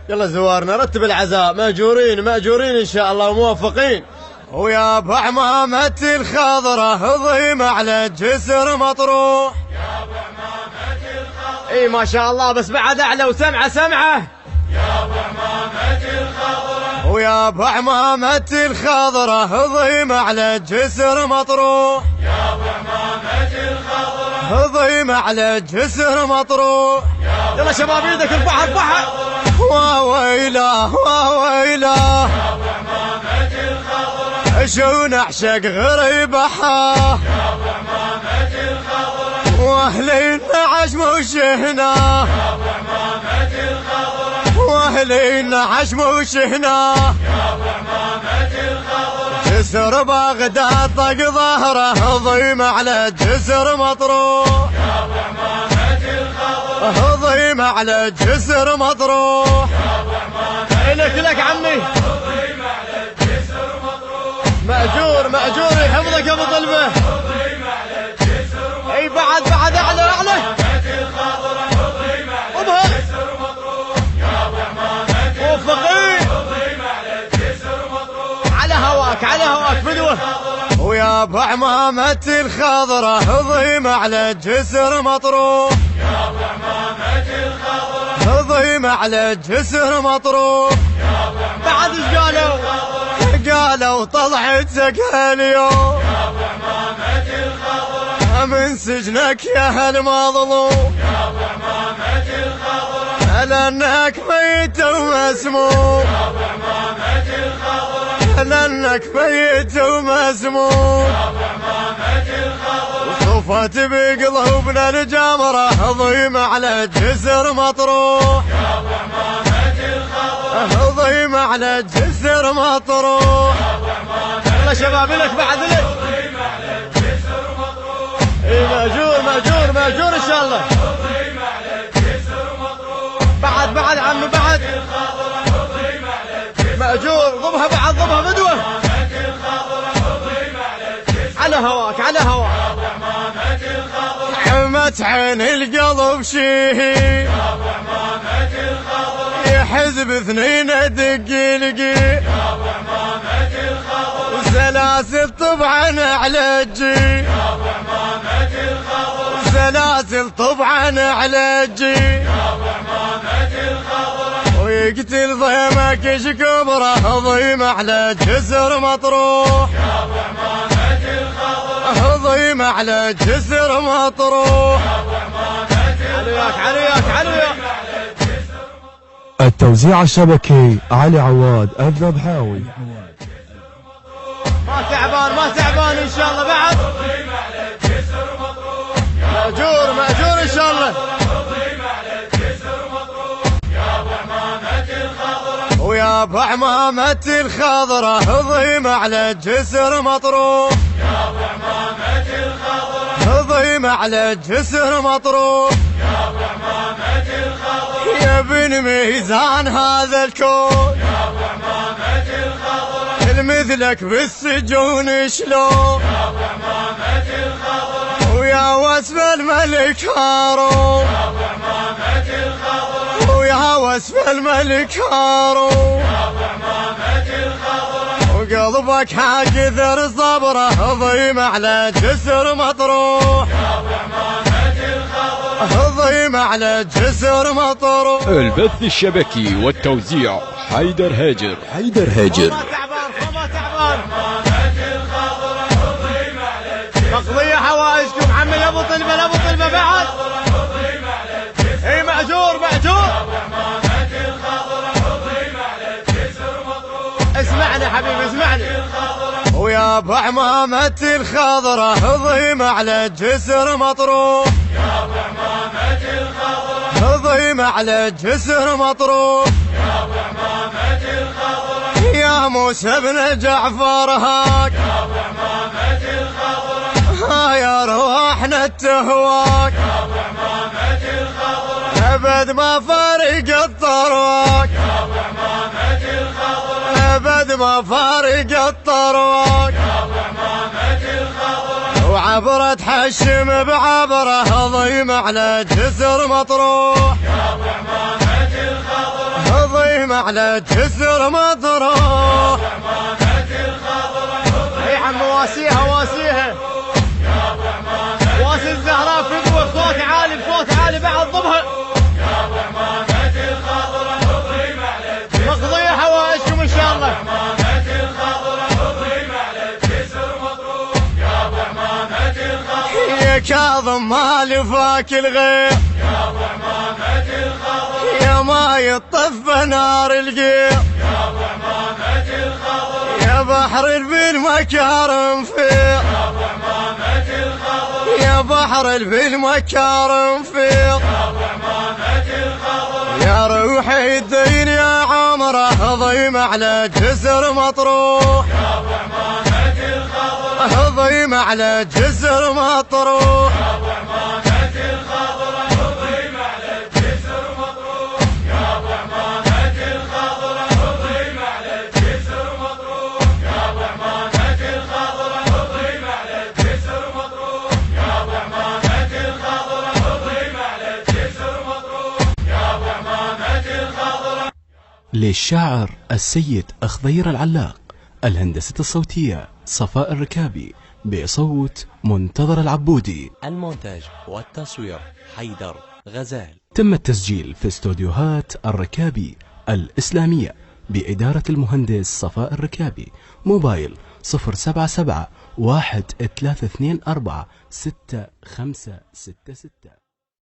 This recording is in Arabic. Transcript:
يلا زوارنا رتب العزاء، مأجورين مأجورين إن شاء الله وموفقين. ويا ابو عمامة الخضرة ضيم على الجسر مطروح. يا ابو عمامة الخضرة اي ما شاء الله، بس بعد اعلى وسمعه سمعه. يا ابو عمامة الخضرة ويا ابو عمامة الخضرة ضيم على الجسر مطروح. يا ابو عمامة الخضرة ضيم على الجسر مطروح. يلا شباب ايدك ارفعها ارفعها. وويله وويله يا ابو عمامة الخضرة شو نعشق غريبها. يا ابو عمامة الخضرة واهلين عشم وشهنا. يا ابو عمامة الخضرة واهلين عشم وشهنا. يا ابو عمامة الخضرة جسر بغداد طق ظهره ضيم على الجسر مطروح. يا ابو عمامة الخضرة ضيم على الجسر مطروح. يا ابو عمامة لك لك عمي ضيم على الجسر مطروح. مأجور مأجور يحفظك يا ابو طلبه. ضيم على الجسر مطروح. اي بعد اعلى اعلى. الخضرة ضيم على ابها الجسر مطروح. يا ابو عمامة موفقين. ضيم على الجسر مطروح. على هواك على هواك بدوه. ويا ابو عمامة الخضرة ضيم على الجسر مطروح. يا ابو عمامة الخضرة ضيم على الجسر مطروح. يا ابو بعد ايش قالوا؟ قالوا طلعتك اليوم يا ابو عمامة الخضرة من سجنك يا المظلوم. يا ابو عمامة الخضرة لانك ميت ومسموم. يا ابو عمامة الخضرة لانك ميت ومسموم. يا ابو عمامة الخضرة صفت بقلوبنا الجمرة ضيم على الجسر مطروح. يا ابو عمامة الخضرة ضيم على الجسر مطروح. يا ابو عمامة يلا شباب لك بعد لك. ضيم على الجسر مطروح. اي مأجور مأجور مأجور ان شاء الله. ضيم على الجسر مطروح. بعد عمي بعد الخضرة ضيم على الجسر مأجور. ضبها بعد ضبها بدوه. الخضرة ضيم على الجسر على هواك على هواك. يا ابو عمامة الخضرة حمت عين القلب شيهي. يا ابو عمامة الخضرة يا حزب اثنين دقيقي. يا ابو عمامة الخضرة سلاسل طبعا على الجي. يا ابو عمامة الخضرة سلاسل طبعا على الجي. يا ابو عمامة الخضرة ويقتل ضيمك ايش كبره ضيم على الجسر مطروح. يا ابو عمامة الخضرة ضيم على الجسر مطروح. يا ابو عمامة علياك علياك علياك. على الجسر مطروح. التوزيع الشبكي علي عواد الذبحاوي. ما تعبان ان شاء الله. بعد ضيم على الجسر مطروح. مأجور مأجور ان شاء الله. ضيم على الجسر مطروح. يا ابو عمامة الخضرة ويا ابو عمامة الخضرة ضيم على الجسر مطروح. يا ابو عمامة الخضرة ضيم على الجسر مطروح. يا ابو عمامة الخضرة يا ابن ميزان هذا الكون. يا ابو عمامة الخضرة مثلك بالسجون شلون. يا ابو عمامة الخضرة ويا وسف الملك هارون. يا ابو عمامة الخضرة ويا وسف الملك هارون. يا ابو عمامة الخضرة وقلبك حاكثر صبره ضيم على الجسر مطروح. يا ابو عمامة الخضرة ضيم على الجسر مطروح. البث الشبكي والتوزيع حيدر هاجر. ما تعبان ما تعبان. مقضية حوائجكم عمي ابو طلبة ابو طلبة بعد. اي مأجور مأجور. اسمعني حبيبي اسمعني. ويا ابو عمامة الخضرة ضيم على الجسر مطروح. يا ابو عمامة الخضرة ضيم على الجسر مطروح. يا ابو عمامة الخضرة يا موسى بن جعفر هاك. يا ابو عمامة الخضرة ها يا رواحنا التهواك. يا ابو عمامة الخضرة ابد ما فارق الطرواك. يا ابو عمامة الخضرة ابد ما فارق الطرواك. يا ابو عمامة الخضرة وعبرت حشم بعبره ضيم على الجسر مطروح. يا ابو عمامة الخضرة ضيم هضيم على الجسر مطروح. اي عم واسيها واسي الزهراء في قوة بصوت عالي بعد ضبها. مقضية حوائجكم ان شاء الله. يا كاظم ما لفاك الغير يا ما يطف نار القير يا بحر بالمكارم فيض يا بحر بالمكارم فيض يا روحي الدين يا عمره ضيم على جسر مطروح. ضيم على جسر مطروح. للشاعر السيد أخضير العلاق، الهندسة الصوتية صفاء الركابي، بصوت منتظر العبودي، المونتاج والتصوير حيدر غزال. تم التسجيل في استوديوهات الركابي الإسلامية بإدارة المهندس صفاء الركابي. موبايل 077 1324 6566.